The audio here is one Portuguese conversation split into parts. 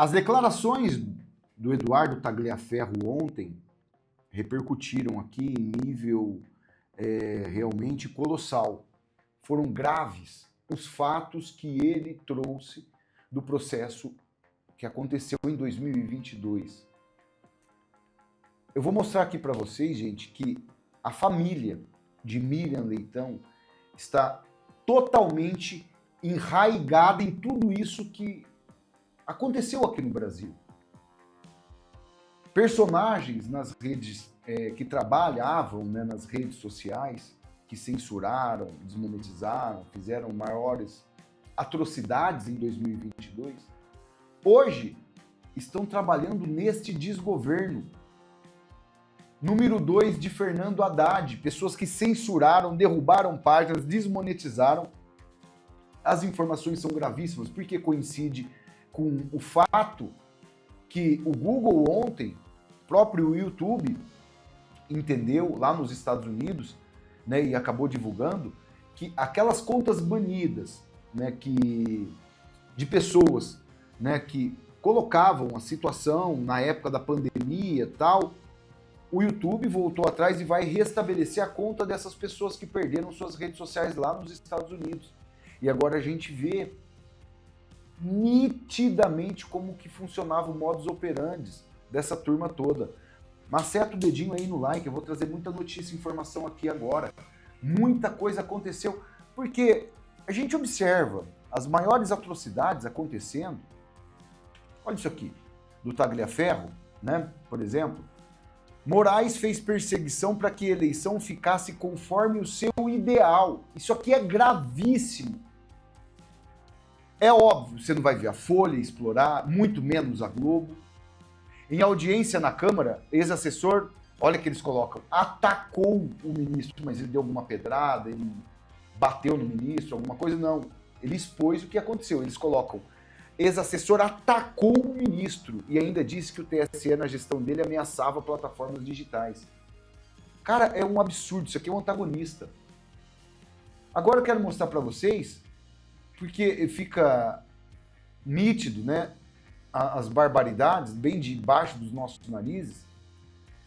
As declarações do Eduardo Tagliaferro ontem repercutiram aqui em nível realmente colossal. Foram graves os fatos que ele trouxe do processo que aconteceu em 2022. Eu vou mostrar aqui para vocês, gente, que a família de Miriam Leitão está totalmente enraigada em tudo isso que aconteceu aqui no Brasil. Personagens nas redes que trabalhavam, né, nas redes sociais, que censuraram, desmonetizaram, fizeram maiores atrocidades em 2022, hoje estão trabalhando neste desgoverno. Número 2 de Fernando Haddad, pessoas que censuraram, derrubaram páginas, desmonetizaram. As informações são gravíssimas, porque coincide com o fato que o Google ontem, próprio YouTube, entendeu lá nos Estados Unidos, né, e acabou divulgando, que aquelas contas banidas, né, de pessoas, né, que colocavam a situação na época da pandemia e tal, o YouTube voltou atrás e vai restabelecer a conta dessas pessoas que perderam suas redes sociais lá nos Estados Unidos. E agora a gente vê nitidamente como que funcionava o modus operandi dessa turma toda. Maceta o dedinho aí no like, eu vou trazer muita notícia e informação aqui agora. Muita coisa aconteceu, porque a gente observa as maiores atrocidades acontecendo. Olha isso aqui, do Tagliaferro, né, por exemplo. Moraes fez perseguição para que a eleição ficasse conforme o seu ideal. Isso aqui é gravíssimo. É óbvio, você não vai ver a Folha explorar, muito menos a Globo. Em audiência na Câmara, ex-assessor, olha que eles colocam, atacou o ministro, mas ele deu alguma pedrada, ele bateu no ministro, alguma coisa, não. Ele expôs o que aconteceu, eles colocam, ex-assessor atacou o ministro e ainda disse que o TSE, na gestão dele, ameaçava plataformas digitais. Cara, é um absurdo, isso aqui é um antagonista. Agora eu quero mostrar para vocês, porque fica nítido, né, as barbaridades bem debaixo dos nossos narizes.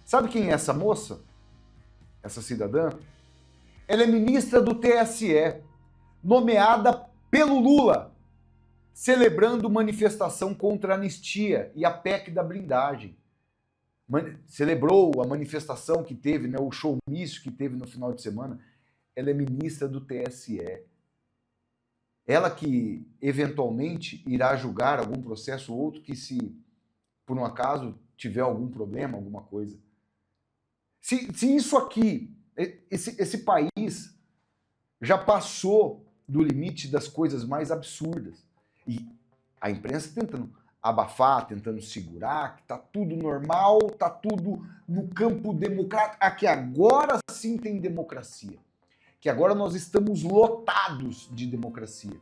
Sabe quem é essa moça? Essa cidadã? Ela é ministra do TSE, nomeada pelo Lula, celebrando manifestação contra a anistia e a PEC da blindagem. Celebrou a manifestação que teve, né, o showmício que teve no final de semana. Ela é ministra do TSE. Ela que, eventualmente, irá julgar algum processo ou outro que, se por um acaso tiver algum problema, alguma coisa. Se isso aqui, esse país já passou do limite das coisas mais absurdas. E a imprensa tentando abafar, tentando segurar, que tá tudo normal, tá tudo no campo democrático. Aqui agora sim tem democracia. Que agora nós estamos lotados de democracia.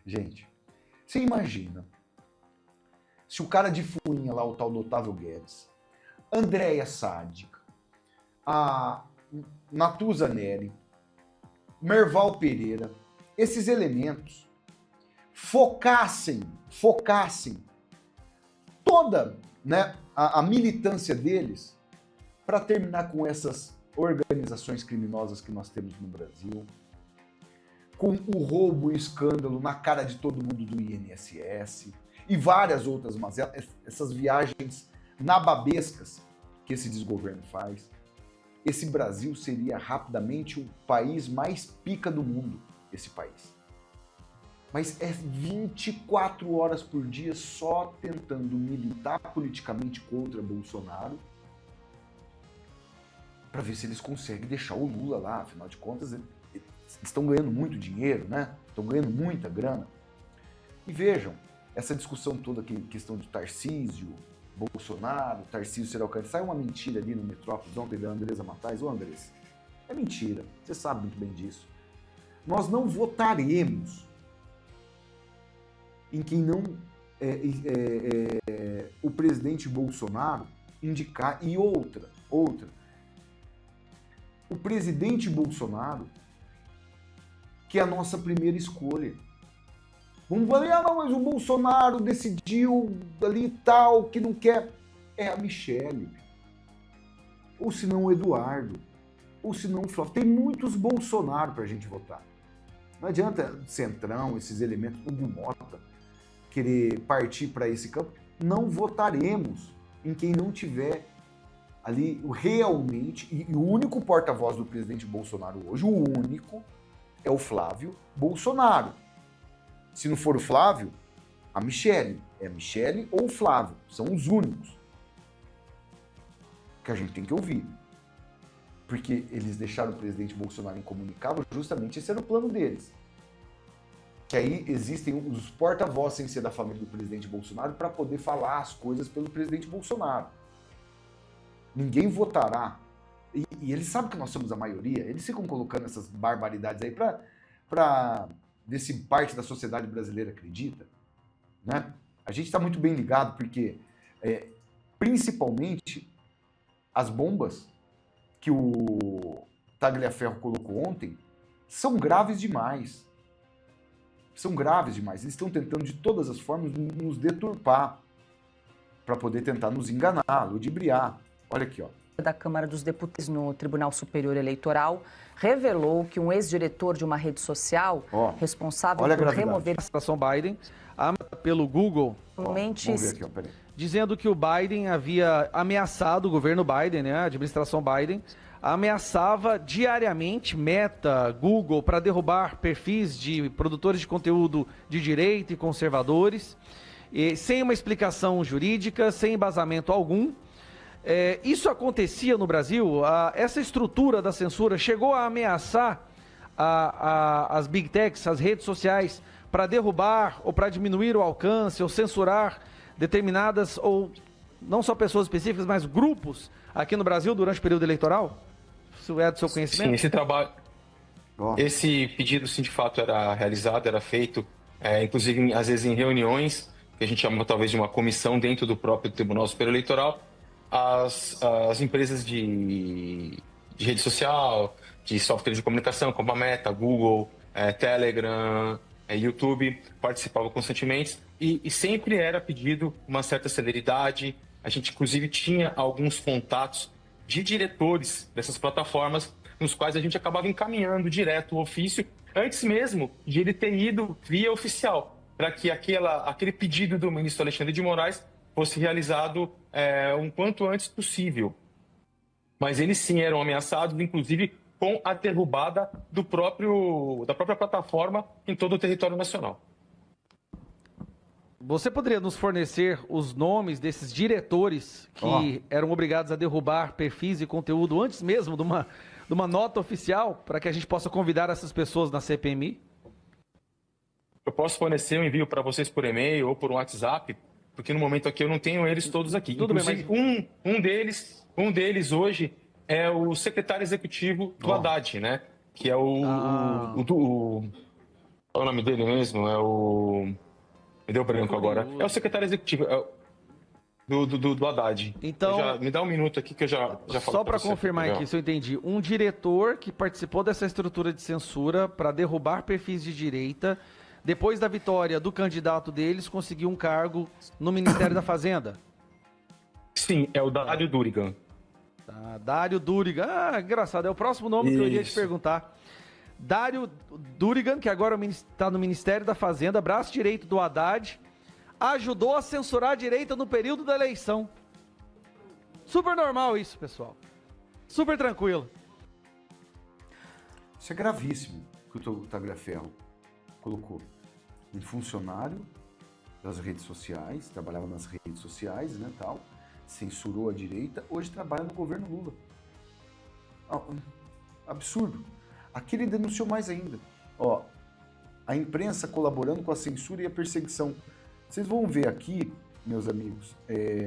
Gente, você imagina se o cara de fuinha lá, o tal do Otávio Guedes, Andréia Sádica, a Natuza Neri, Merval Pereira, esses elementos focassem toda, né, a militância deles para terminar com essas organizações criminosas que nós temos no Brasil, com o roubo e o escândalo na cara de todo mundo do INSS e várias outras mazelas, essas viagens nababescas que esse desgoverno faz. Esse Brasil seria rapidamente o país mais pica do mundo, esse país. Mas é 24 horas por dia só tentando militar politicamente contra Bolsonaro para ver se eles conseguem deixar o Lula lá. Afinal de contas, eles estão ganhando muito dinheiro, né? Estão ganhando muita grana. E vejam, essa discussão toda aqui, questão de Tarcísio, Bolsonaro, Tarcísio será o candidato. Sai uma mentira ali no Metrópolis ontem da Andresa Matais. Ô Andressa, é mentira, você sabe muito bem disso. Nós não votaremos em quem não o presidente Bolsonaro indicar. E outra, o presidente Bolsonaro, que é a nossa primeira escolha. Vamos falar, não, mas o Bolsonaro decidiu ali e tal, que não quer. É a Michelle. Ou se não o Eduardo. Ou se não o Flávio. Tem muitos Bolsonaro pra gente votar. Não adianta Centrão, esses elementos, o Mota, querer partir para esse campo. Não votaremos em quem não tiver ali realmente, e o único porta-voz do presidente Bolsonaro hoje, o único, é o Flávio Bolsonaro. Se não for o Flávio, a Michelle. É a Michelle ou o Flávio. São os únicos que a gente tem que ouvir. Porque eles deixaram o presidente Bolsonaro incomunicável, justamente esse era o plano deles. Que aí existem os porta-voz sem ser da família do presidente Bolsonaro para poder falar as coisas pelo presidente Bolsonaro. Ninguém votará. E eles sabem que nós somos a maioria, eles ficam colocando essas barbaridades aí para ver se parte da sociedade brasileira acredita. Né? A gente está muito bem ligado, porque principalmente as bombas que o Tagliaferro colocou ontem são graves demais. São graves demais. Eles estão tentando de todas as formas nos deturpar para poder tentar nos enganar, ludibriar. Olha aqui, ó. Da Câmara dos Deputados no Tribunal Superior Eleitoral revelou que um ex-diretor de uma rede social responsável por remover a administração Biden pelo Google, vamos ver aqui, dizendo que o Biden havia ameaçado o governo Biden, né, a administração Biden, ameaçava diariamente Meta, Google, para derrubar perfis de produtores de conteúdo de direita e conservadores, sem uma explicação jurídica, sem embasamento algum. Isso acontecia no Brasil? Essa estrutura da censura chegou a ameaçar as big techs, as redes sociais, para derrubar ou para diminuir o alcance ou censurar determinadas, ou não só pessoas específicas, mas grupos aqui no Brasil durante o período eleitoral? Isso é do seu conhecimento? Sim, esse trabalho, esse pedido, sim, de fato era realizado, era feito, inclusive, às vezes em reuniões, que a gente chama talvez de uma comissão dentro do próprio Tribunal Superior Eleitoral. As empresas de rede social, de software de comunicação, como a Meta, Google, Telegram, YouTube, participavam constantemente e sempre era pedido uma certa celeridade. A gente, inclusive, tinha alguns contatos de diretores dessas plataformas, nos quais a gente acabava encaminhando direto o ofício, antes mesmo de ele ter ido via oficial, para que aquele pedido do ministro Alexandre de Moraes fosse realizado um quanto antes possível. Mas eles sim eram ameaçados, inclusive com a derrubada da própria plataforma em todo o território nacional. Você poderia nos fornecer os nomes desses diretores que eram obrigados a derrubar perfis e conteúdo antes mesmo de uma nota oficial, para que a gente possa convidar essas pessoas na CPMI? Eu posso fornecer um envio para vocês por e-mail ou por WhatsApp, porque no momento aqui eu não tenho eles todos aqui. Tudo inclusive, bem, mas... um deles hoje é o secretário executivo do Haddad, né? Que é qual é o nome dele mesmo? Me deu branco agora. É o secretário executivo do Haddad. Então, me dá um minuto aqui que eu já falo. Só para confirmar aqui, se eu entendi. Um diretor que participou dessa estrutura de censura para derrubar perfis de direita, depois da vitória do candidato deles, conseguiu um cargo no Ministério da Fazenda. Sim, é o Dário Durigan. Dário Durigan. Engraçado, é o próximo nome que eu iria te perguntar. Dário Durigan, que agora está no Ministério da Fazenda, braço direito do Haddad, ajudou a censurar a direita no período da eleição. Super normal isso, pessoal. Super tranquilo. Isso é gravíssimo que o Tagliaferro colocou. Um funcionário das redes sociais, trabalhava nas redes sociais, né, tal, censurou a direita, hoje trabalha no governo Lula. Absurdo. Aqui ele denunciou mais ainda. A imprensa colaborando com a censura e a perseguição. Vocês vão ver aqui, meus amigos,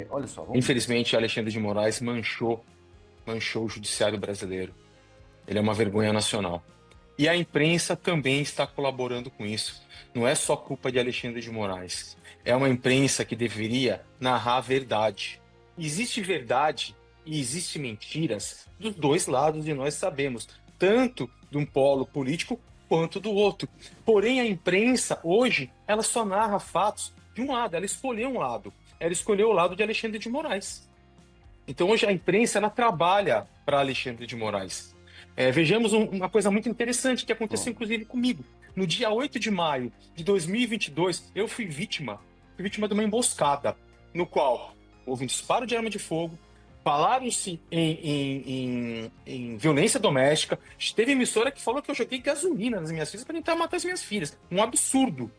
olha só. Infelizmente, Alexandre de Moraes manchou o judiciário brasileiro. Ele é uma vergonha nacional. E a imprensa também está colaborando com isso. Não é só culpa de Alexandre de Moraes. É uma imprensa que deveria narrar a verdade. Existe verdade e existe mentiras dos dois lados, e nós sabemos, tanto de um polo político quanto do outro. Porém, a imprensa, hoje, ela só narra fatos de um lado, ela escolheu um lado. Ela escolheu o lado de Alexandre de Moraes. Então, hoje, a imprensa, ela trabalha para Alexandre de Moraes. Vejamos uma coisa muito interessante que aconteceu, inclusive, comigo. No dia 8 de maio de 2022, eu fui vítima de uma emboscada, no qual houve um disparo de arma de fogo, falaram-se em violência doméstica, teve emissora que falou que eu joguei gasolina nas minhas filhas para tentar matar as minhas filhas. Um absurdo,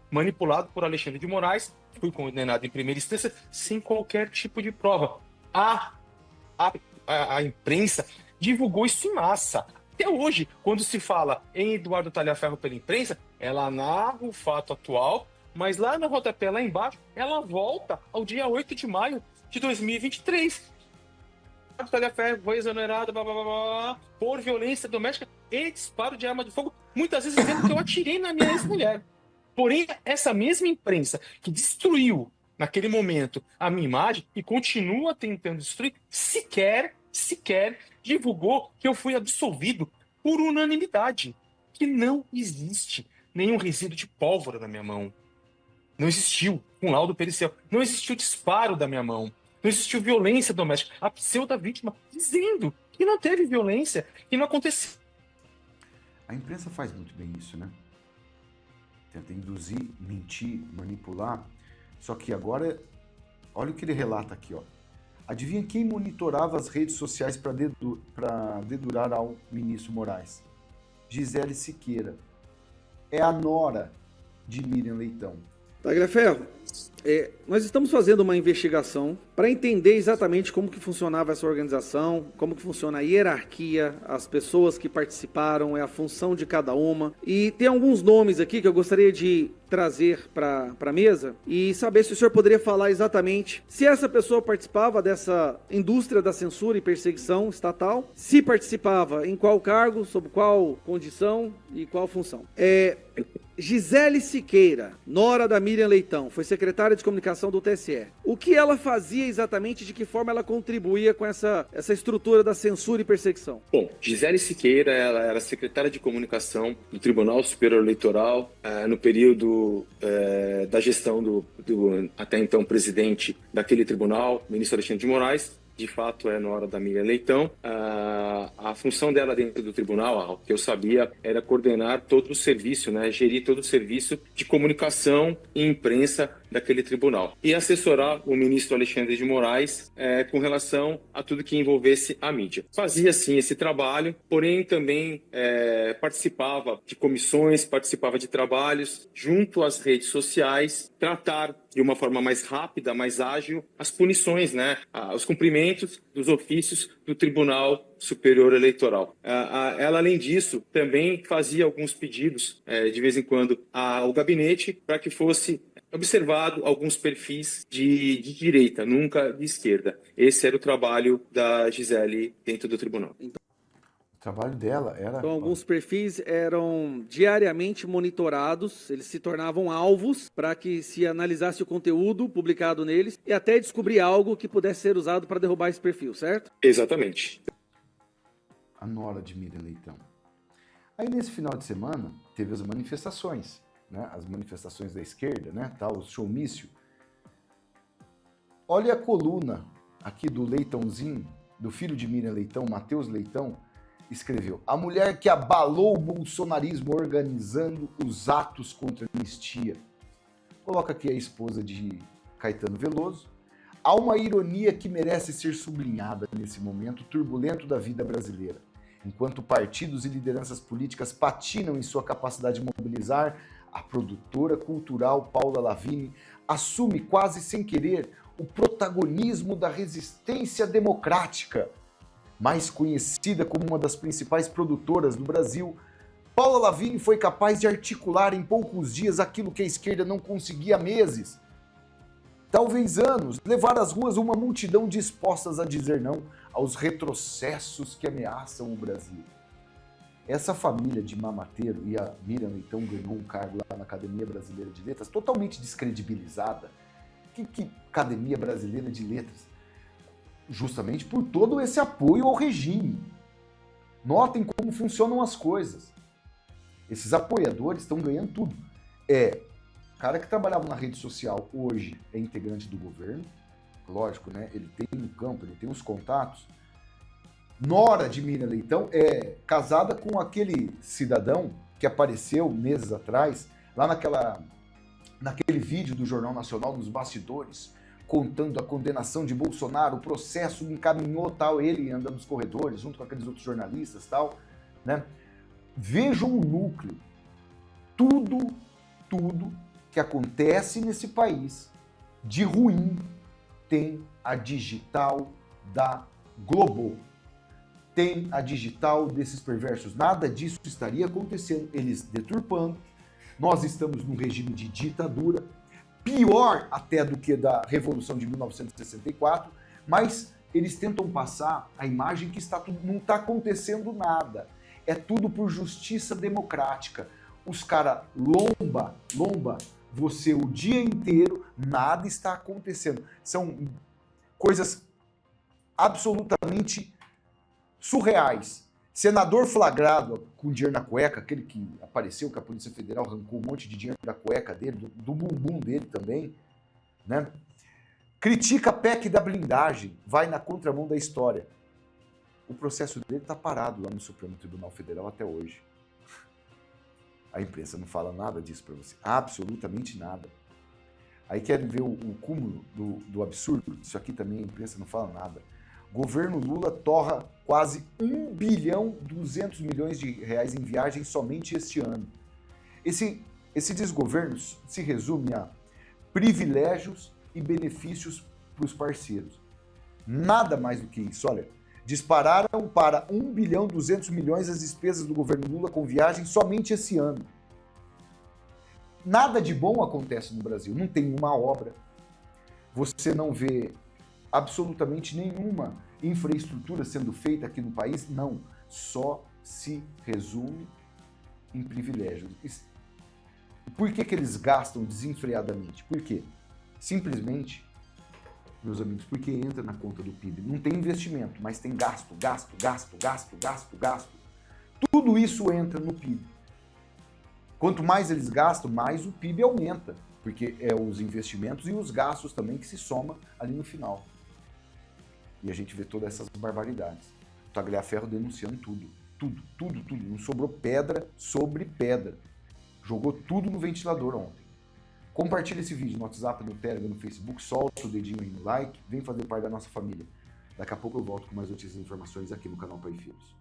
manipulado por Alexandre de Moraes, fui condenado em primeira instância sem qualquer tipo de prova. A imprensa divulgou isso em massa. Até hoje, quando se fala em Eduardo Talhaferro pela imprensa, ela narra o fato atual, mas lá no rodapé, lá embaixo, ela volta ao dia 8 de maio de 2023. Eduardo Talhaferro foi exonerado por violência doméstica e disparo de arma de fogo, muitas vezes dizendo que eu atirei na minha ex-mulher. Porém, essa mesma imprensa que destruiu, naquele momento, a minha imagem e continua tentando destruir, sequer divulgou que eu fui absolvido por unanimidade, que não existe nenhum resíduo de pólvora na minha mão. Não existiu um laudo pericial. Não existiu disparo da minha mão. Não existiu violência doméstica. A pseudo-vítima dizendo que não teve violência, que não aconteceu. A imprensa faz muito bem isso, né? Tenta induzir, mentir, manipular. Só que agora, olha o que ele relata aqui, ó. Adivinha quem monitorava as redes sociais para dedurar ao ministro Moraes? Gisele Siqueira. É a nora de Miriam Leitão. Tagliaferro, nós estamos fazendo uma investigação para entender exatamente como que funcionava essa organização, como que funciona a hierarquia, as pessoas que participaram, a função de cada uma. E tem alguns nomes aqui que eu gostaria de trazer para a mesa e saber se o senhor poderia falar exatamente se essa pessoa participava dessa indústria da censura e perseguição estatal, se participava, em qual cargo, sob qual condição e qual função. Gisele Siqueira, nora da Miriam Leitão, foi secretária de comunicação do TSE. O que ela fazia exatamente, de que forma ela contribuía com essa estrutura da censura e perseguição? Bom, Gisele Siqueira, ela era secretária de comunicação do Tribunal Superior Eleitoral no período da gestão do até então presidente daquele tribunal, ministro Alexandre de Moraes. De fato, na hora da Miriam Leitão. A função dela dentro do tribunal, ao que eu sabia, era coordenar todo o serviço, gerir todo o serviço de comunicação e imprensa daquele tribunal. E assessorar o ministro Alexandre de Moraes com relação a tudo que envolvesse a mídia. Fazia, sim, esse trabalho, porém também participava de comissões, participava de trabalhos junto às redes sociais, tratar de uma forma mais rápida, mais ágil, as punições, os cumprimentos dos ofícios do Tribunal Superior Eleitoral. Ela, além disso, também fazia alguns pedidos, de vez em quando, ao gabinete para que fosse observado alguns perfis de direita, nunca de esquerda. Esse era o trabalho da Gisele dentro do tribunal. O trabalho dela era... Então, alguns perfis eram diariamente monitorados, eles se tornavam alvos para que se analisasse o conteúdo publicado neles e até descobrir algo que pudesse ser usado para derrubar esse perfil, certo? Exatamente. A nora de Miriam Leitão. Aí, nesse final de semana, teve as manifestações, as manifestações da esquerda, o showmício. Olha a coluna aqui do Leitãozinho, do filho de Miriam Leitão, Matheus Leitão, escreveu: a mulher que abalou o bolsonarismo organizando os atos contra a anistia. Coloca aqui a esposa de Caetano Veloso. Há uma ironia que merece ser sublinhada nesse momento turbulento da vida brasileira. Enquanto partidos e lideranças políticas patinam em sua capacidade de mobilizar, a produtora cultural Paula Lavigne assume quase sem querer o protagonismo da resistência democrática. Mais conhecida como uma das principais produtoras do Brasil, Paula Lavigne foi capaz de articular em poucos dias aquilo que a esquerda não conseguia há meses. Talvez anos, levar às ruas uma multidão dispostas a dizer não aos retrocessos que ameaçam o Brasil. Essa família de mamateiro, e a Miriam Leitão ganhou um cargo lá na Academia Brasileira de Letras, totalmente descredibilizada. Que Academia Brasileira de Letras? Justamente por todo esse apoio ao regime. Notem como funcionam as coisas. Esses apoiadores estão ganhando tudo. Cara que trabalhava na rede social hoje é integrante do governo, lógico, né? Ele tem um campo, ele tem os contatos. Nora de Miriam Leitão é casada com aquele cidadão que apareceu meses atrás, lá naquele vídeo do Jornal Nacional, nos bastidores, contando a condenação de Bolsonaro, o processo encaminhou tal, ele andando nos corredores, junto com aqueles outros jornalistas tal, né? Vejam o núcleo. Tudo que acontece nesse país de ruim tem a digital da Globo. Tem a digital desses perversos. Nada disso estaria acontecendo. Eles deturpando. Nós estamos num regime de ditadura, pior até do que da Revolução de 1964, mas eles tentam passar a imagem que não está acontecendo nada. É tudo por justiça democrática. Os caras lomba você o dia inteiro, nada está acontecendo. São coisas absolutamente surreais. Senador flagrado com dinheiro na cueca, aquele que apareceu que a Polícia Federal arrancou um monte de dinheiro da cueca dele, do bumbum dele também, né? Critica a PEC da blindagem, vai na contramão da história. O processo dele está parado lá no Supremo Tribunal Federal até hoje. A imprensa não fala nada disso para você, absolutamente nada. Aí querem ver o cúmulo do absurdo, isso aqui também a imprensa não fala nada. Governo Lula torra quase 1 bilhão 200 milhões de reais em viagens somente este ano. Esse desgoverno se resume a privilégios e benefícios para os parceiros. Nada mais do que isso. Olha, dispararam para 1 bilhão 200 milhões as despesas do governo Lula com viagens somente esse ano. Nada de bom acontece no Brasil. Não tem uma obra. Você não vê absolutamente nenhuma infraestrutura sendo feita aqui no país. Não. Só se resume em privilégios. Por que eles gastam desenfreadamente? Por quê? Simplesmente, meus amigos, porque entra na conta do PIB. Não tem investimento, mas tem gasto. Tudo isso entra no PIB. Quanto mais eles gastam, mais o PIB aumenta, porque é os investimentos e os gastos também que se somam ali no final. E a gente vê todas essas barbaridades. O Tagliaferro denunciando tudo. Não sobrou pedra sobre pedra. Jogou tudo no ventilador ontem. Compartilhe esse vídeo no WhatsApp, no Telegram, no Facebook, solta o dedinho aí no like, vem fazer parte da nossa família. Daqui a pouco eu volto com mais notícias e informações aqui no canal Pai e Filhos.